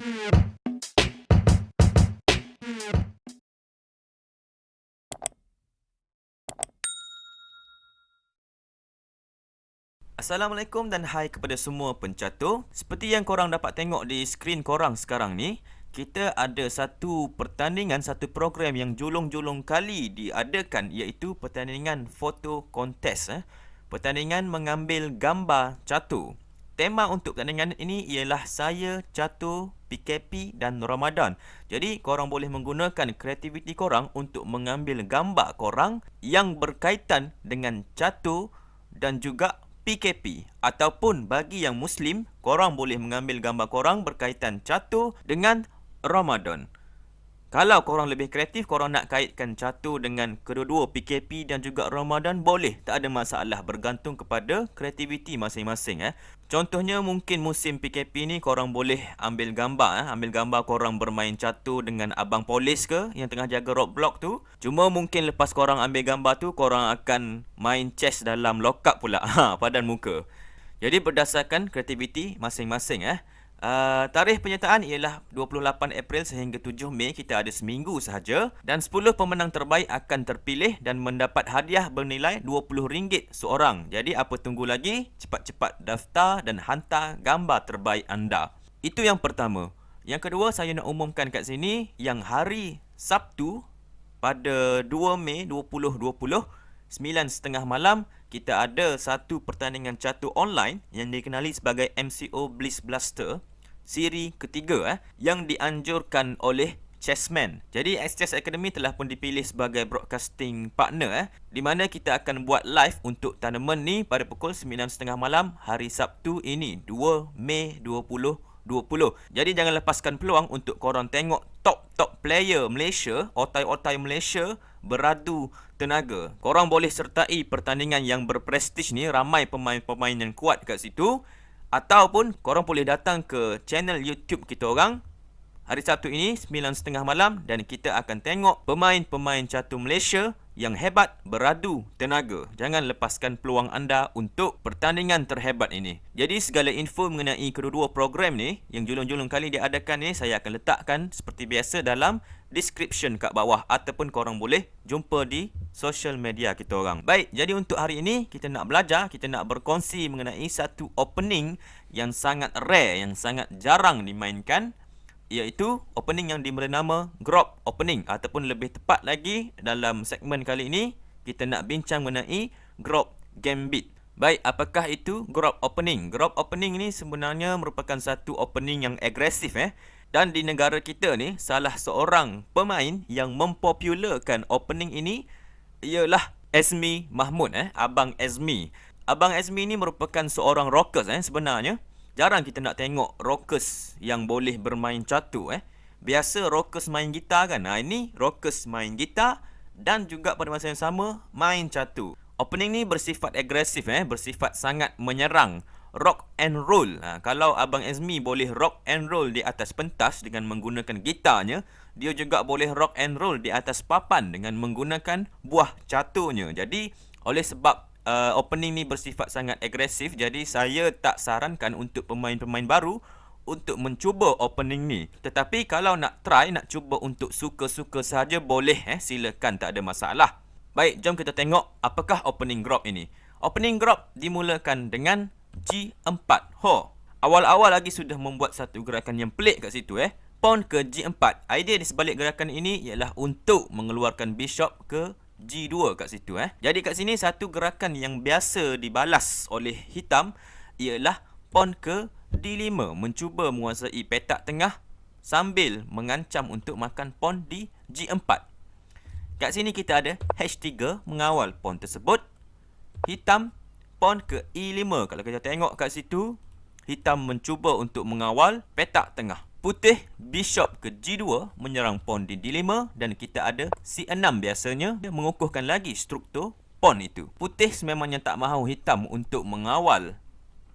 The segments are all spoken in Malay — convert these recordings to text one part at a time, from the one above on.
Assalamualaikum dan hai kepada semua pencatur. Seperti yang korang dapat tengok di skrin korang sekarang ni, kita ada satu pertandingan, satu program yang julung-julung kali diadakan, iaitu pertandingan foto kontes. Pertandingan mengambil gambar catur. Tema untuk pertandingan ini ialah saya, catur, PKP dan Ramadan. Jadi korang boleh menggunakan kreativiti korang untuk mengambil gambar korang yang berkaitan dengan catur dan juga PKP. Ataupun bagi yang Muslim, korang boleh mengambil gambar korang berkaitan catur dengan Ramadan. Kalau korang lebih kreatif, korang nak kaitkan catur dengan kedua-dua PKP dan juga Ramadan, boleh. Tak ada masalah, bergantung kepada kreativiti masing-masing. Contohnya mungkin musim PKP ni korang boleh ambil gambar. Ambil gambar korang bermain catur dengan abang polis ke yang tengah jaga roadblock tu. Cuma mungkin lepas korang ambil gambar tu, korang akan main chess dalam lockup pula. Padan muka. Jadi berdasarkan kreativiti masing-masing. Tarikh penyertaan ialah 28 April sehingga 7 Mei. Kita ada seminggu sahaja. Dan 10 pemenang terbaik akan terpilih dan mendapat hadiah bernilai RM20 seorang. Jadi apa tunggu lagi? Cepat-cepat daftar dan hantar gambar terbaik anda. Itu yang pertama. Yang kedua, saya nak umumkan kat sini yang hari Sabtu pada 2 Mei 2020, 9.30 malam, kita ada satu pertandingan catur online yang dikenali sebagai MCO Bliss Blaster siri ketiga yang dianjurkan oleh Chessman. Jadi X-Chess Academy telah pun dipilih sebagai broadcasting partner di mana kita akan buat live untuk tournament ni pada pukul 9.30 malam hari Sabtu ini, 2 Mei 2020. Jadi jangan lepaskan peluang untuk korang tengok top player Malaysia, otai-otai Malaysia beradu tenaga. Korang boleh sertai pertandingan yang berprestij ni, ramai pemain-pemain yang kuat kat situ. Ataupun korang boleh datang ke channel YouTube kita orang hari Sabtu ini 9.30 malam dan kita akan tengok pemain-pemain catur Malaysia yang hebat beradu tenaga. Jangan lepaskan peluang anda untuk pertandingan terhebat ini. Jadi segala info mengenai kedua-dua program ni yang julung-julung kali diadakan ni, saya akan letakkan seperti biasa dalam description kat bawah ataupun korang boleh jumpa di social media kita orang. Baik, jadi untuk hari ini kita nak belajar, kita nak berkongsi mengenai satu opening yang sangat rare, yang sangat jarang dimainkan, iaitu opening yang diberi nama Grop Opening, ataupun lebih tepat lagi dalam segmen kali ini kita nak bincang mengenai Grop Gambit. Baik, apakah itu Grop Opening? Grop Opening ni sebenarnya merupakan satu opening yang agresif dan di negara kita ni salah seorang pemain yang mempopularkan opening ini ialah Azmi Mahmud, Abang Azmi. Abang Azmi ni merupakan seorang rockers sebenarnya. Jarang kita nak tengok rockers yang boleh bermain catur. Biasa rockers main gitar kan. Ini rockers main gitar dan juga pada masa yang sama main catur. Opening ni bersifat agresif, bersifat sangat menyerang. Rock and roll. Kalau Abang Azmi boleh rock and roll di atas pentas dengan menggunakan gitarnya, dia juga boleh rock and roll di atas papan dengan menggunakan buah caturnya. Jadi oleh sebab opening ni bersifat sangat agresif, jadi saya tak sarankan untuk pemain-pemain baru untuk mencuba opening ni. Tetapi kalau nak try, nak cuba untuk suka-suka saja boleh, silakan, tak ada masalah. Baik, jom kita tengok apakah opening Grop ini. Opening Grop dimulakan dengan G4. Awal-awal lagi sudah membuat satu gerakan yang pelik kat situ. Pawn ke G4. Idea di sebalik gerakan ini ialah untuk mengeluarkan bishop ke G2 kat situ. Jadi kat sini satu gerakan yang biasa dibalas oleh hitam ialah pawn ke D5, mencuba menguasai petak tengah sambil mengancam untuk makan pawn di G4. Kat sini kita ada H3 mengawal pawn tersebut. Hitam pawn ke E5. Kalau kita tengok kat situ, hitam mencuba untuk mengawal petak tengah. Putih bishop ke G2 menyerang pawn di D5 dan kita ada C6 biasanya dia mengukuhkan lagi struktur pawn itu. Putih sememangnya tak mahu hitam untuk mengawal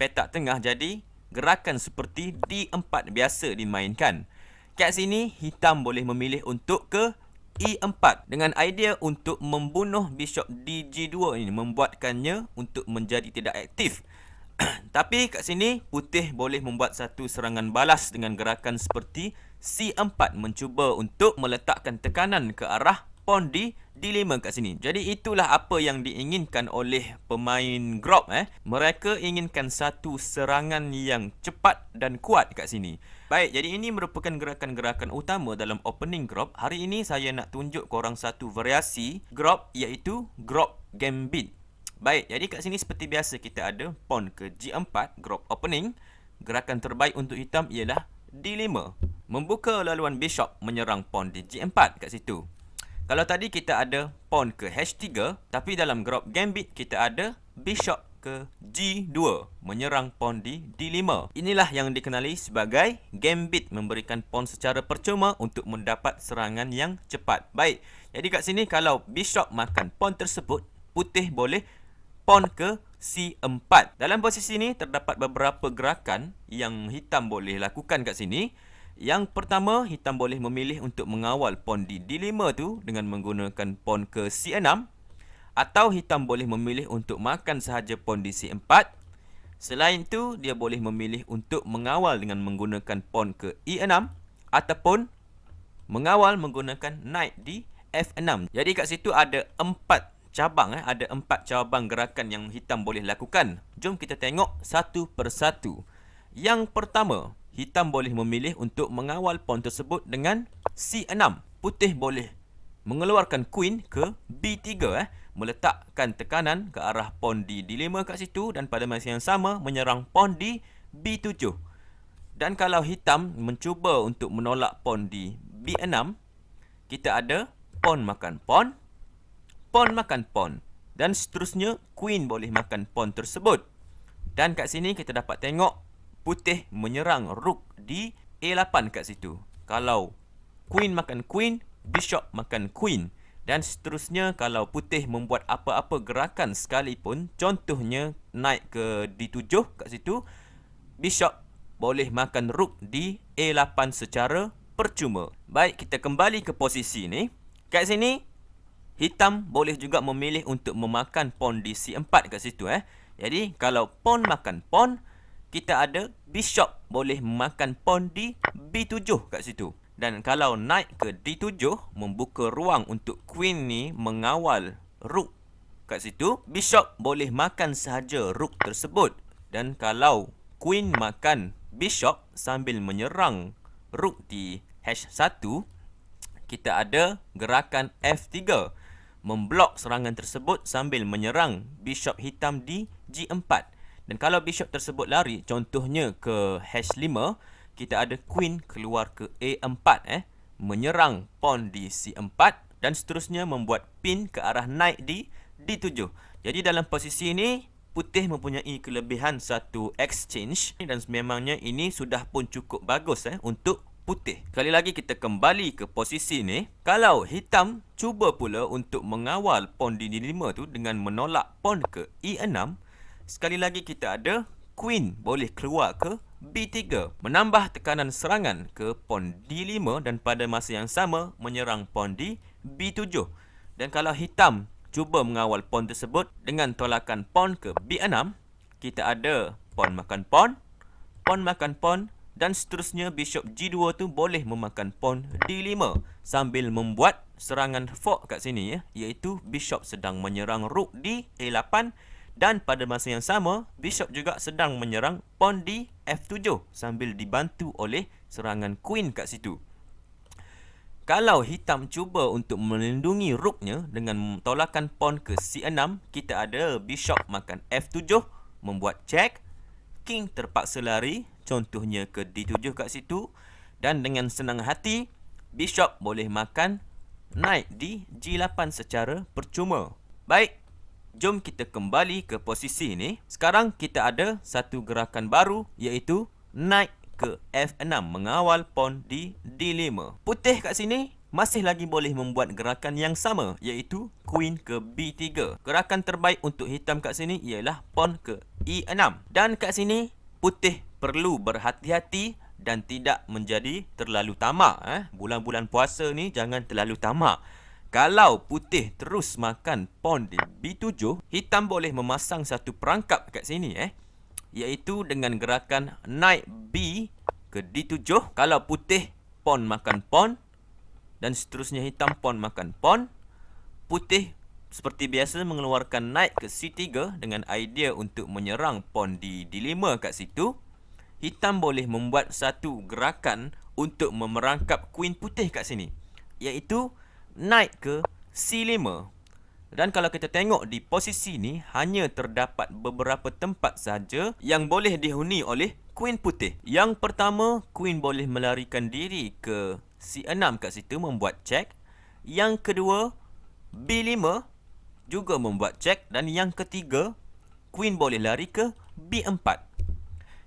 petak tengah, jadi gerakan seperti D4 biasa dimainkan. Kat sini hitam boleh memilih untuk ke E4 dengan idea untuk membunuh bishop di G2 ini, membuatkannya untuk menjadi tidak aktif. Tapi kat sini putih boleh membuat satu serangan balas dengan gerakan seperti C4 mencuba untuk meletakkan tekanan ke arah pawn di D5 kat sini. Jadi itulah apa yang diinginkan oleh pemain Grob. Mereka inginkan satu serangan yang cepat dan kuat kat sini. Baik, jadi ini merupakan gerakan-gerakan utama dalam opening Grob. Hari ini saya nak tunjuk korang satu variasi Grob, iaitu Grob Gambit. Baik, jadi kat sini seperti biasa kita ada pawn ke G4, Grob opening. Gerakan terbaik untuk hitam ialah D5. Membuka laluan bishop menyerang pawn di G4 kat situ. Kalau tadi kita ada pawn ke H3, tapi dalam Grob Gambit kita ada bishop ke G2 menyerang pawn di D5. Inilah yang dikenali sebagai Gambit, memberikan pawn secara percuma untuk mendapat serangan yang cepat. Baik, jadi kat sini kalau bishop makan pawn tersebut, putih boleh pawn ke C4. Dalam posisi ini terdapat beberapa gerakan yang hitam boleh lakukan kat sini. Yang pertama, hitam boleh memilih untuk mengawal pawn di D5 tu dengan menggunakan pawn ke C6, atau hitam boleh memilih untuk makan sahaja pawn di C4. Selain itu, dia boleh memilih untuk mengawal dengan menggunakan pawn ke E6 ataupun mengawal menggunakan knight di F6. Jadi kat situ ada 4 cabang, ada 4 cabang gerakan yang hitam boleh lakukan. Jom kita tengok satu persatu. Yang pertama, hitam boleh memilih untuk mengawal pawn tersebut dengan C6. Putih boleh mengeluarkan queen ke B3, meletakkan tekanan ke arah pawn di D5 kat situ, dan pada masa yang sama menyerang pawn di B7. Dan kalau hitam mencuba untuk menolak pawn di B6, kita ada pawn makan pawn, pawn makan pawn, dan seterusnya queen boleh makan pawn tersebut. Dan kat sini kita dapat tengok putih menyerang rook di A8 kat situ. Kalau queen makan queen, bishop makan queen, dan seterusnya kalau putih membuat apa-apa gerakan sekalipun, contohnya naik ke D7 kat situ, bishop boleh makan rook di A8 secara percuma. Baik, kita kembali ke posisi ni. Kat sini hitam boleh juga memilih untuk memakan pawn di C4 kat situ. Jadi kalau pawn makan pawn, kita ada bishop boleh memakan pawn di B7 kat situ. Dan kalau naik ke D7, membuka ruang untuk queen ni mengawal rook kat situ. Bishop boleh makan sahaja rook tersebut. Dan kalau queen makan bishop sambil menyerang rook di H1, kita ada gerakan F3, memblok serangan tersebut sambil menyerang bishop hitam di G4. Dan kalau bishop tersebut lari, contohnya ke H5, kita ada queen keluar ke A4, menyerang pawn di C4, dan seterusnya membuat pin ke arah knight di D7. Jadi dalam posisi ini, putih mempunyai kelebihan satu exchange, dan sememangnya ini sudah pun cukup bagus untuk putih. Sekali lagi kita kembali ke posisi ni. Kalau hitam cuba pula untuk mengawal pawn di D5 tu dengan menolak pawn ke E6, sekali lagi kita ada queen boleh keluar ke B3, menambah tekanan serangan ke pawn D5 dan pada masa yang sama menyerang pawn di B7. Dan kalau hitam cuba mengawal pawn tersebut dengan tolakan pawn ke B6, kita ada pawn makan pawn, pawn makan pawn, dan seterusnya bishop G2 tu boleh memakan pawn D5 sambil membuat serangan fork kat sini, iaitu bishop sedang menyerang rook di A8, dan pada masa yang sama bishop juga sedang menyerang pawn di F7 sambil dibantu oleh serangan queen kat situ. Kalau hitam cuba untuk melindungi rooknya dengan tolakan pawn ke C6, kita ada bishop makan F7 membuat check, king terpaksa lari contohnya ke D7 kat situ, dan dengan senang hati bishop boleh makan knight di G8 secara percuma. Baik, jom kita kembali ke posisi ini. Sekarang kita ada satu gerakan baru, iaitu knight ke F6 mengawal pawn di D5. Putih kat sini masih lagi boleh membuat gerakan yang sama, iaitu queen ke B3. Gerakan terbaik untuk hitam kat sini ialah pawn ke E6. Dan kat sini putih perlu berhati-hati dan tidak menjadi terlalu tamak. Bulan-bulan puasa ni jangan terlalu tamak. Kalau putih terus makan pawn di B7, hitam boleh memasang satu perangkap kat sini. iaitu dengan gerakan naik B ke D7. Kalau putih, pawn makan pawn, dan seterusnya hitam pawn makan pawn. Putih seperti biasa mengeluarkan knight ke C3 dengan idea untuk menyerang pawn di D5 kat situ. Hitam boleh membuat satu gerakan untuk memerangkap queen putih kat sini, iaitu knight ke C5. Dan kalau kita tengok di posisi ni, hanya terdapat beberapa tempat saja yang boleh dihuni oleh queen putih. Yang pertama, queen boleh melarikan diri ke C6 kat situ membuat check. Yang kedua, B5 juga membuat check. Dan yang ketiga, queen boleh lari ke B4.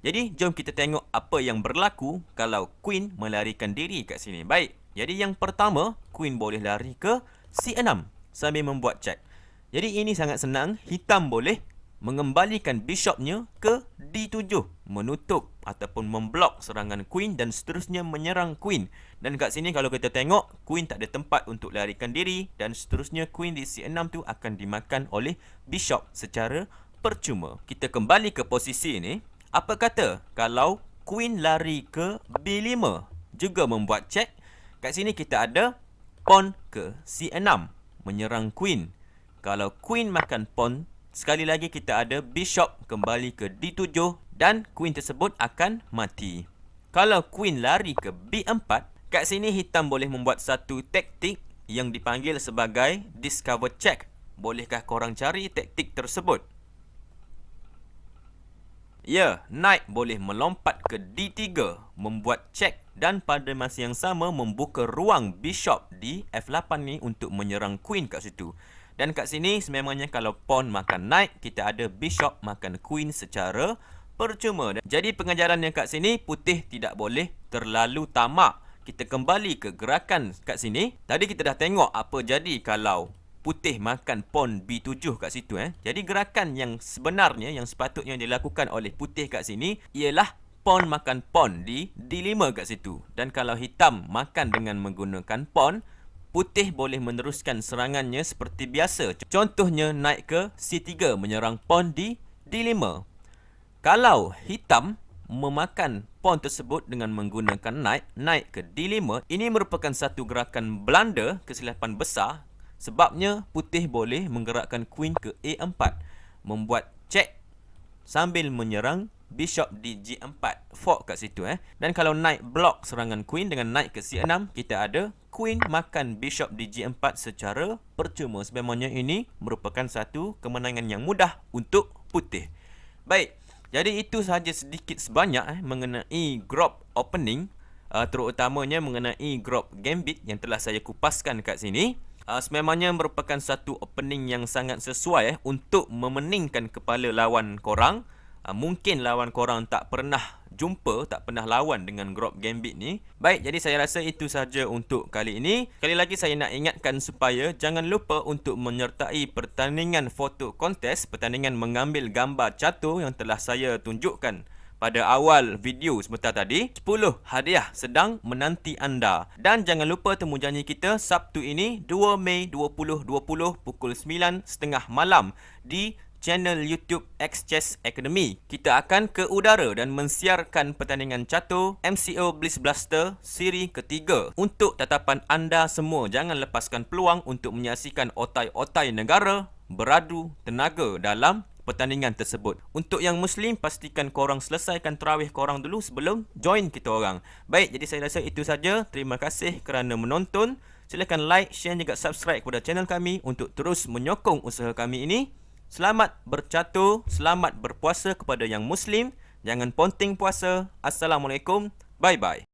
Jadi, jom kita tengok apa yang berlaku kalau queen melarikan diri kat sini. Baik, jadi yang pertama, queen boleh lari ke C6 sambil membuat check. Jadi, ini sangat senang. Hitam boleh mengembalikan bishopnya ke D7, menutup ataupun memblok serangan queen dan seterusnya menyerang queen. Dan kat sini kalau kita tengok, queen tak ada tempat untuk larikan diri dan seterusnya queen di C6 tu akan dimakan oleh bishop secara percuma. Kita kembali ke posisi ini. Apa kata kalau queen lari ke B5 juga membuat check? Kat sini kita ada pawn ke C6 menyerang queen. Kalau queen makan pawn, sekali lagi kita ada bishop kembali ke D7 dan queen tersebut akan mati. Kalau queen lari ke B4, kat sini hitam boleh membuat satu taktik yang dipanggil sebagai discover check. Bolehkah korang cari taktik tersebut? Ya, knight boleh melompat ke D3, membuat check dan pada masa yang sama membuka ruang bishop di F8 ni untuk menyerang queen kat situ. Dan kat sini sememangnya kalau pawn makan knight, kita ada bishop makan queen secara percuma. Jadi pengajaran yang kat sini, putih tidak boleh terlalu tamak. Kita kembali ke gerakan kat sini. Tadi kita dah tengok apa jadi kalau putih makan pawn B7 kat situ. Jadi gerakan yang sebenarnya yang sepatutnya dilakukan oleh putih kat sini ialah pawn makan pawn di D5 kat situ. Dan kalau hitam makan dengan menggunakan pawn, putih boleh meneruskan serangannya seperti biasa. Contohnya naik ke C3 menyerang pawn di D5. Kalau hitam memakan pawn tersebut dengan menggunakan knight, naik ke D5, ini merupakan satu gerakan blunder, kesilapan besar. Sebabnya putih boleh menggerakkan queen ke A4, membuat check sambil menyerang bishop di G4, fork kat situ. Dan kalau knight block serangan queen dengan knight ke C6, kita ada queen makan bishop di G4 secara percuma. Sebenarnya ini merupakan satu kemenangan yang mudah untuk putih. Baik, jadi itu sahaja sedikit sebanyak mengenai group opening, terutamanya mengenai group gambit yang telah saya kupaskan kat sini. Sememangnya merupakan satu opening yang sangat sesuai untuk memeningkan kepala lawan korang. Mungkin lawan korang tak pernah jumpa, tak pernah lawan dengan group gambit ni. Baik, jadi saya rasa itu saja untuk kali ini. Sekali lagi saya nak ingatkan supaya jangan lupa untuk menyertai pertandingan foto kontes, pertandingan mengambil gambar catur yang telah saya tunjukkan pada awal video sebentar tadi. 10 hadiah sedang menanti anda. Dan jangan lupa temu janji kita Sabtu ini 2 Mei 2020 pukul 9.30 malam di channel YouTube X-Chess Academy. Kita akan ke udara dan mensiarkan pertandingan catur MCO Blitz Blaster siri ketiga. Untuk tatapan anda semua, jangan lepaskan peluang untuk menyaksikan otai-otai negara beradu tenaga dalam pertandingan tersebut. Untuk yang Muslim, pastikan korang selesaikan tarawih korang dulu sebelum join kita orang. Baik, jadi saya rasa itu saja. Terima kasih kerana menonton. Silakan like, share juga subscribe kepada channel kami untuk terus menyokong usaha kami ini. Selamat bercatur, selamat berpuasa kepada yang Muslim. Jangan ponting puasa. Assalamualaikum. Bye-bye.